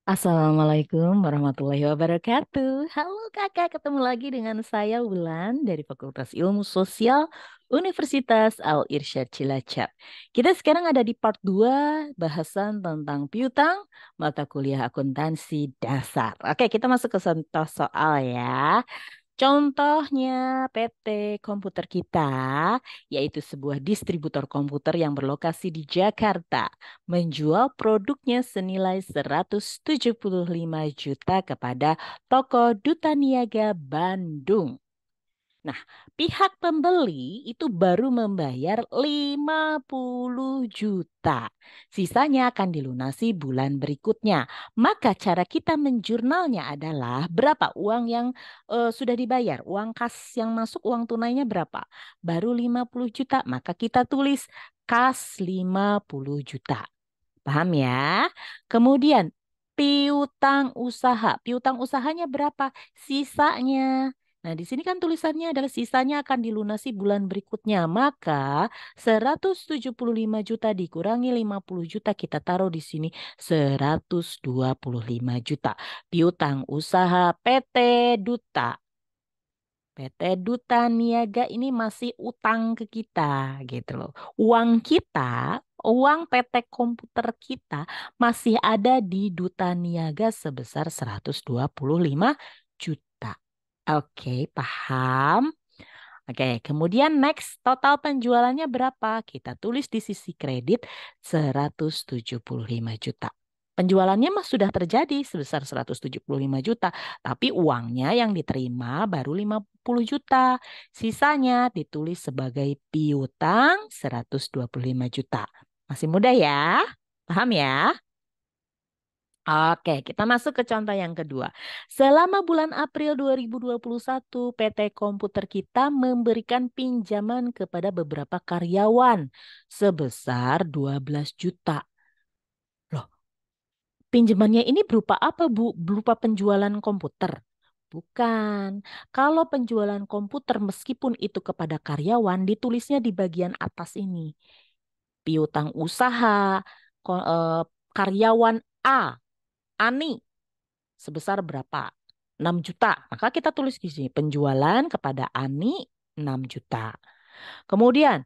Assalamualaikum warahmatullahi wabarakatuh. Halo kakak, ketemu lagi dengan saya Wulan dari Fakultas Ilmu Sosial Universitas Al-Irsyad Cilacap. Kita sekarang ada di part 2 bahasan tentang piutang mata kuliah akuntansi dasar. Oke, kita masuk ke contoh soal ya. Contohnya PT Komputer Kita, yaitu sebuah distributor komputer yang berlokasi di Jakarta, menjual produknya senilai 175 juta kepada toko Duta Niaga Bandung. Nah, pihak pembeli itu baru membayar 50 juta. Sisanya akan dilunasi bulan berikutnya. Maka cara kita menjurnalnya adalah berapa uang yang sudah dibayar. Uang kas yang masuk, uang tunainya berapa? Baru 50 juta. Maka kita tulis kas 50 juta. Paham ya? Kemudian piutang usaha. Piutang usahanya berapa? Sisanya. Nah, di sini kan tulisannya adalah sisanya akan dilunasi bulan berikutnya. Maka 175 juta dikurangi 50 juta kita taruh di sini 125 juta. Piutang usaha PT Duta. PT Duta Niaga ini masih utang ke kita gitu loh. Uang kita, uang PT komputer kita masih ada di Duta Niaga sebesar 125 juta. Oke, paham? Oke, kemudian next total penjualannya berapa? Kita tulis di sisi kredit 175 juta. Penjualannya mah sudah terjadi sebesar 175 juta, tapi uangnya yang diterima baru 50 juta. Sisanya ditulis sebagai piutang 125 juta. Masih mudah ya? Paham ya? Oke, kita masuk ke contoh yang kedua. Selama bulan April 2021, PT Komputer Kita memberikan pinjaman kepada beberapa karyawan sebesar 12 juta. Loh, pinjamannya ini berupa apa, Bu? Berupa penjualan komputer? Bukan. Kalau penjualan komputer meskipun itu kepada karyawan, ditulisnya di bagian atas ini. Piutang usaha, ko- eh, karyawan A, Ani, sebesar berapa? 6 juta. Maka kita tulis di sini penjualan kepada Ani 6 juta. Kemudian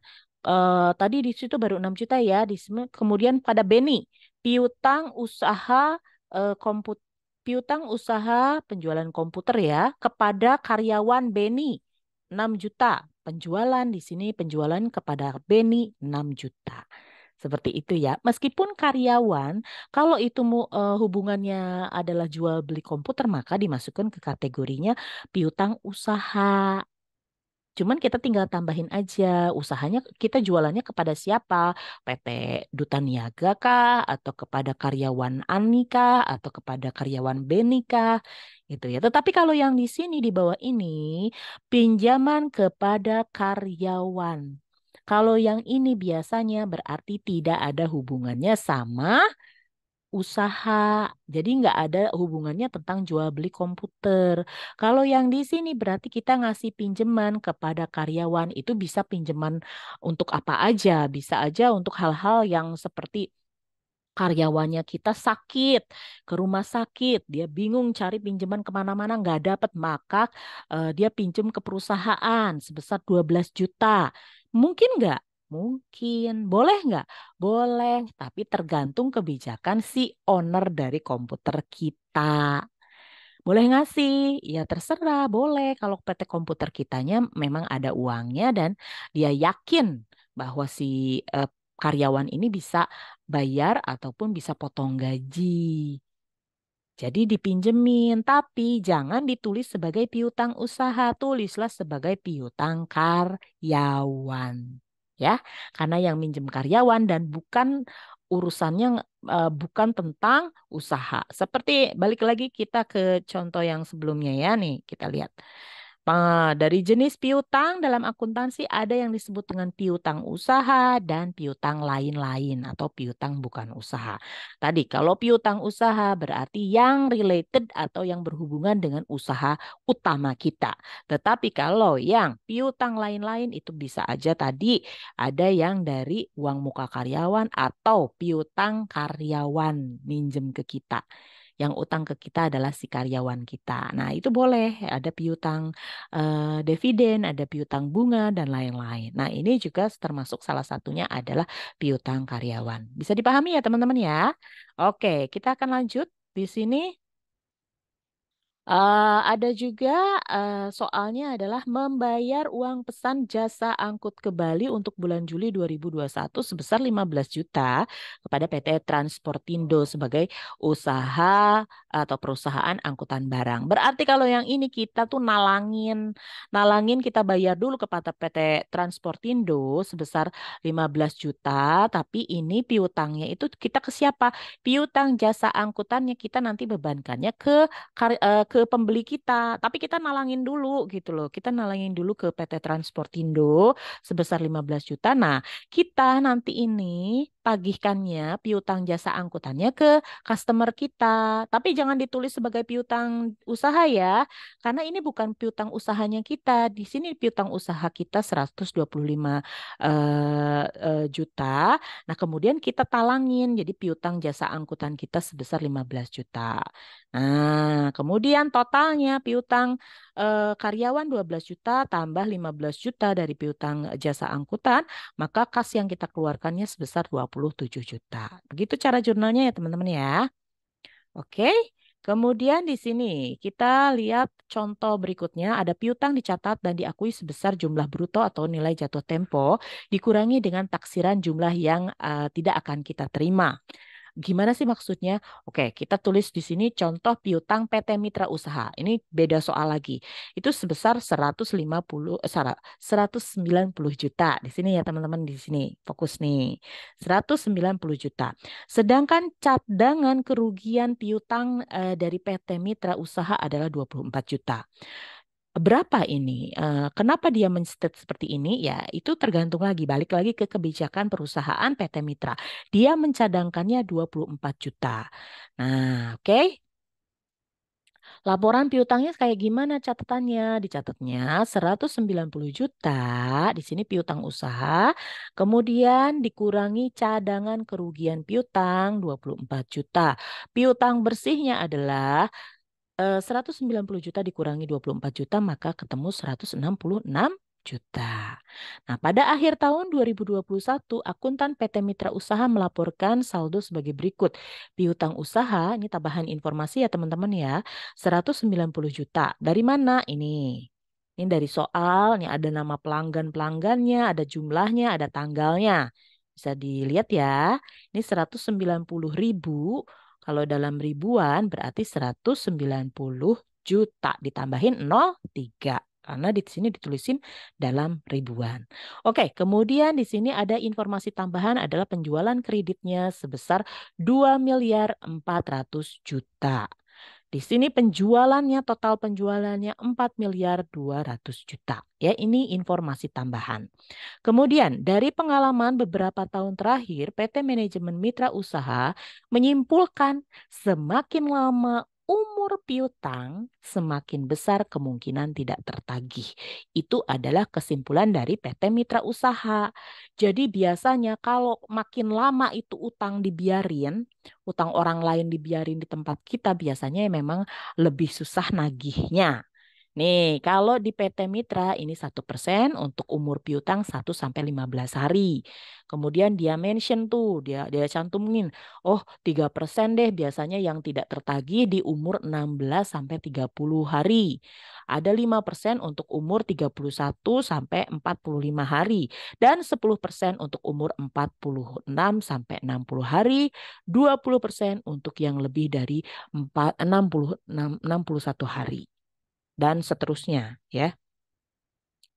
tadi di situ baru 6 juta ya. Kemudian pada Beni, piutang usaha komput piutang usaha penjualan komputer ya kepada karyawan Beni 6 juta. Penjualan di sini penjualan kepada Beni 6 juta. Seperti itu ya. Meskipun karyawan, kalau itu hubungannya adalah jual beli komputer, maka dimasukkan ke kategorinya piutang usaha. Cuman kita tinggal tambahin aja usahanya kita jualannya kepada siapa? PT Duta Niaga kah? Atau kepada karyawan Ani kah? Atau kepada karyawan Beni kah? Gitu ya. Tetapi kalau yang di sini di bawah ini pinjaman kepada karyawan. Kalau yang ini biasanya berarti tidak ada hubungannya sama usaha. Jadi nggak ada hubungannya tentang jual beli komputer. Kalau yang di sini berarti kita ngasih pinjaman kepada karyawan. Itu bisa pinjaman untuk apa aja. Bisa aja untuk hal-hal yang seperti karyawannya kita sakit ke rumah sakit. Dia bingung cari pinjaman kemana-mana nggak dapat. Maka dia pinjam ke perusahaan sebesar 12 juta. Mungkin nggak? Mungkin. Boleh nggak? Boleh, tapi tergantung kebijakan si owner dari komputer kita. Boleh nggak sih? Ya terserah, boleh. Kalau PT komputer kitanya memang ada uangnya dan dia yakin bahwa si eh, karyawan ini bisa bayar ataupun bisa potong gaji. Jadi dipinjemin, tapi jangan ditulis sebagai piutang usaha, tulislah sebagai piutang karyawan. Ya, karena yang minjem karyawan dan bukan urusannya bukan tentang usaha. Seperti balik lagi kita ke contoh yang sebelumnya ya nih, kita lihat. Dari jenis piutang dalam akuntansi ada yang disebut dengan piutang usaha dan piutang lain-lain atau piutang bukan usaha. Tadi kalau piutang usaha berarti yang related atau yang berhubungan dengan usaha utama kita. Tetapi kalau yang piutang lain-lain itu bisa aja tadi ada yang dari uang muka karyawan atau piutang karyawan minjem ke kita. Yang utang ke kita adalah si karyawan kita. Nah, itu boleh ada piutang dividen, ada piutang bunga dan lain-lain. Nah, ini juga termasuk salah satunya adalah piutang karyawan. Bisa dipahami ya, teman-teman ya? Oke, kita akan lanjut di sini. Ada juga soalnya adalah membayar uang pesan jasa angkut ke Bali untuk bulan Juli 2021 sebesar 15 juta kepada PT Transportindo sebagai usaha atau perusahaan angkutan barang. Berarti kalau yang ini kita tuh nalangin kita bayar dulu kepada PT Transportindo sebesar 15 juta, tapi ini piutangnya itu kita ke siapa? Piutang jasa angkutannya kita nanti bebankannya ke pembeli kita, tapi kita nalangin dulu gitu loh. Kita nalangin dulu ke PT Transportindo sebesar 15 juta. Nah, kita nanti ini tagihkannya piutang jasa angkutannya ke customer kita. Tapi jangan ditulis sebagai piutang usaha ya, karena ini bukan piutang usahanya kita. Di sini piutang usaha kita 125 juta. Nah, kemudian kita talangin jadi piutang jasa angkutan kita sebesar 15 juta. Nah, kemudian totalnya piutang karyawan 12 juta tambah 15 juta dari piutang jasa angkutan, maka kas yang kita keluarkannya sebesar 27 juta. Begitu cara jurnalnya ya teman-teman ya. Oke. Kemudian di sini kita lihat contoh berikutnya, ada piutang dicatat dan diakui sebesar jumlah bruto atau nilai jatuh tempo dikurangi dengan taksiran jumlah yang tidak akan kita terima. Gimana sih maksudnya? Oke, kita tulis di sini contoh piutang PT Mitra Usaha. Ini beda soal lagi. Itu sebesar 190 juta. Di sini ya teman-teman, di sini. Fokus nih. 190 juta. Sedangkan cadangan kerugian piutang dari PT Mitra Usaha adalah 24 juta. Berapa ini? Kenapa dia men-state seperti ini? Ya, itu tergantung lagi, balik lagi ke kebijakan perusahaan PT Mitra. Dia mencadangkannya 24 juta. Nah, oke. Laporan piutangnya kayak gimana catatannya? Dicatatnya 190 juta. Di sini piutang usaha. Kemudian dikurangi cadangan kerugian piutang 24 juta. Piutang bersihnya adalah 190 juta dikurangi 24 juta maka ketemu 166 juta. Nah, pada akhir tahun 2021, akuntan PT Mitra Usaha melaporkan saldo sebagai berikut. Piutang usaha, ini tambahan informasi ya teman-teman ya, 190 juta. Dari mana ini? Ini dari soal, ini ada nama pelanggan-pelanggannya, ada jumlahnya, ada tanggalnya. Bisa dilihat ya, ini 190.000. Kalau dalam ribuan berarti 190 juta ditambahin 0,3 karena di sini ditulisin dalam ribuan. Oke, kemudian di sini ada informasi tambahan adalah penjualan kreditnya sebesar 2.400.000.000. Di sini penjualannya, total penjualannya 4.200.000.000. Ya, ini informasi tambahan. Kemudian, dari pengalaman beberapa tahun terakhir, PT Manajemen Mitra Usaha menyimpulkan semakin lama umur piutang, semakin besar kemungkinan tidak tertagih. Itu adalah kesimpulan dari PT Mitra Usaha. Jadi biasanya kalau makin lama itu utang dibiarin, utang orang lain dibiarin di tempat kita, biasanya memang lebih susah nagihnya. Nih, kalau di PT Mitra ini 1% untuk umur piutang 1 sampai 15 hari. Kemudian dia mention tuh, dia cantumin, oh 3% deh biasanya yang tidak tertagih di umur 16 sampai 30 hari. Ada 5% untuk umur 31 sampai 45 hari dan 10% untuk umur 46 sampai 60 hari, 20% untuk yang lebih dari 61 hari dan seterusnya ya.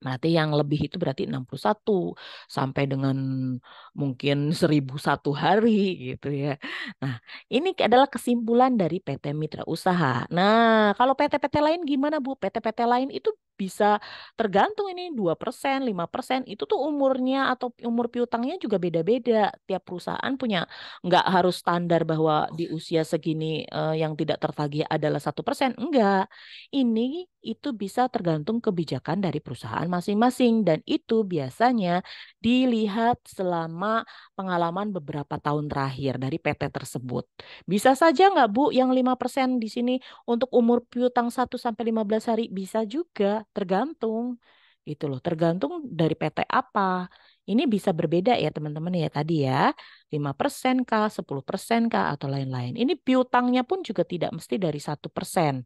Berarti yang lebih itu berarti 61 sampai dengan mungkin 1.001 hari gitu ya. Nah, ini adalah kesimpulan dari PT Mitra Usaha. Nah, kalau PT-PT lain gimana Bu? PT-PT lain itu bisa tergantung ini 2%, 5%. Itu tuh umurnya atau umur piutangnya juga beda-beda. Tiap perusahaan punya, nggak harus standar bahwa di usia segini yang tidak tertagih adalah 1%. Enggak. Ini itu bisa tergantung kebijakan dari perusahaan masing-masing dan itu biasanya dilihat selama pengalaman beberapa tahun terakhir dari PT tersebut. Bisa saja nggak Bu yang 5% di sini untuk umur piutang 1 sampai 15 hari? Bisa juga, tergantung. Gitu loh, tergantung dari PT apa. Ini bisa berbeda ya teman-teman ya tadi ya. 5% kah, 10% kah, atau lain-lain. Ini piutangnya pun juga tidak mesti dari 1%.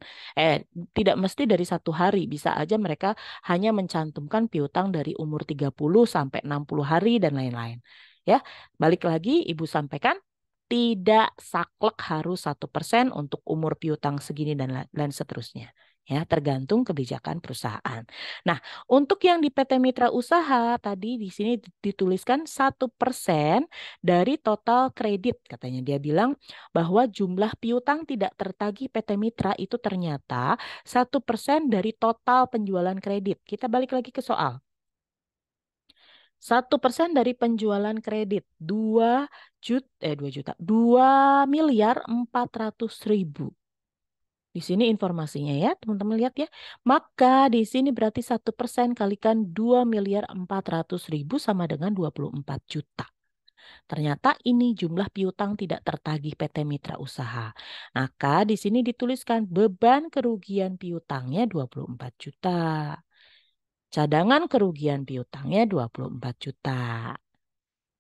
Tidak mesti dari 1 hari. Bisa aja mereka hanya mencantumkan piutang dari umur 30 sampai 60 hari dan lain-lain. Ya, balik lagi Ibu sampaikan tidak saklek harus 1% untuk umur piutang segini dan seterusnya. Ya, tergantung kebijakan perusahaan. Nah, untuk yang di PT Mitra Usaha tadi di sini dituliskan 1% dari total kredit. Katanya dia bilang bahwa jumlah piutang tidak tertagih PT Mitra itu ternyata 1% dari total penjualan kredit. Kita balik lagi ke soal. 1% dari penjualan kredit 2 miliar 400.000. Di sini informasinya ya, teman-teman lihat ya. Maka di sini berarti 1% kalikan 2 miliar 400.000 sama dengan 24 juta. Ternyata ini jumlah piutang tidak tertagih PT Mitra Usaha. Maka di sini dituliskan beban kerugian piutangnya 24 juta. Cadangan kerugian piutangnya 24 juta.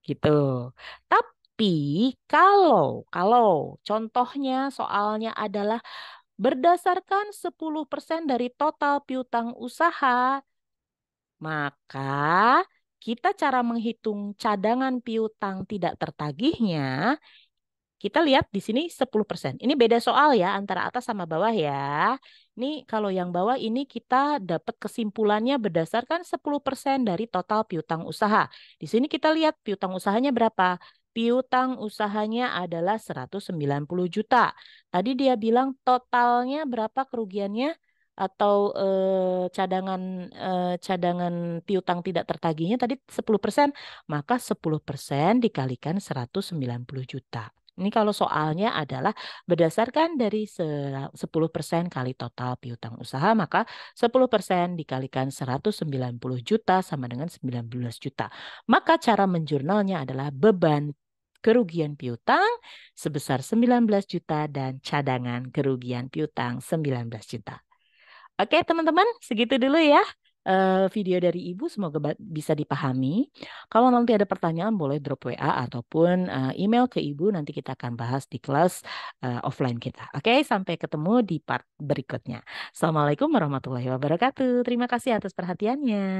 Gitu. Tapi kalau contohnya soalnya adalah berdasarkan 10% dari total piutang usaha, maka kita cara menghitung cadangan piutang tidak tertagihnya, kita lihat di sini 10%. Ini beda soal ya antara atas sama bawah ya. Ini kalau yang bawah ini kita dapat kesimpulannya berdasarkan 10% dari total piutang usaha. Di sini kita lihat piutang usahanya berapa? Piutang usahanya adalah 190 juta. Tadi dia bilang totalnya berapa kerugiannya atau cadangan piutang tidak tertagihnya tadi 10%, maka 10% dikalikan 190 juta. Ini kalau soalnya adalah berdasarkan dari 10% kali total piutang usaha, maka 10% dikalikan 190 juta sama dengan 19 juta. Maka cara menjurnalnya adalah beban kerugian piutang sebesar 19 juta dan cadangan kerugian piutang 19 juta. Oke teman-teman, segitu dulu ya video dari Ibu. Semoga bisa dipahami. Kalau nanti ada pertanyaan boleh drop WA ataupun email ke Ibu. Nanti kita akan bahas di kelas offline kita. Oke, sampai ketemu di part berikutnya. Assalamualaikum warahmatullahi wabarakatuh. Terima kasih atas perhatiannya.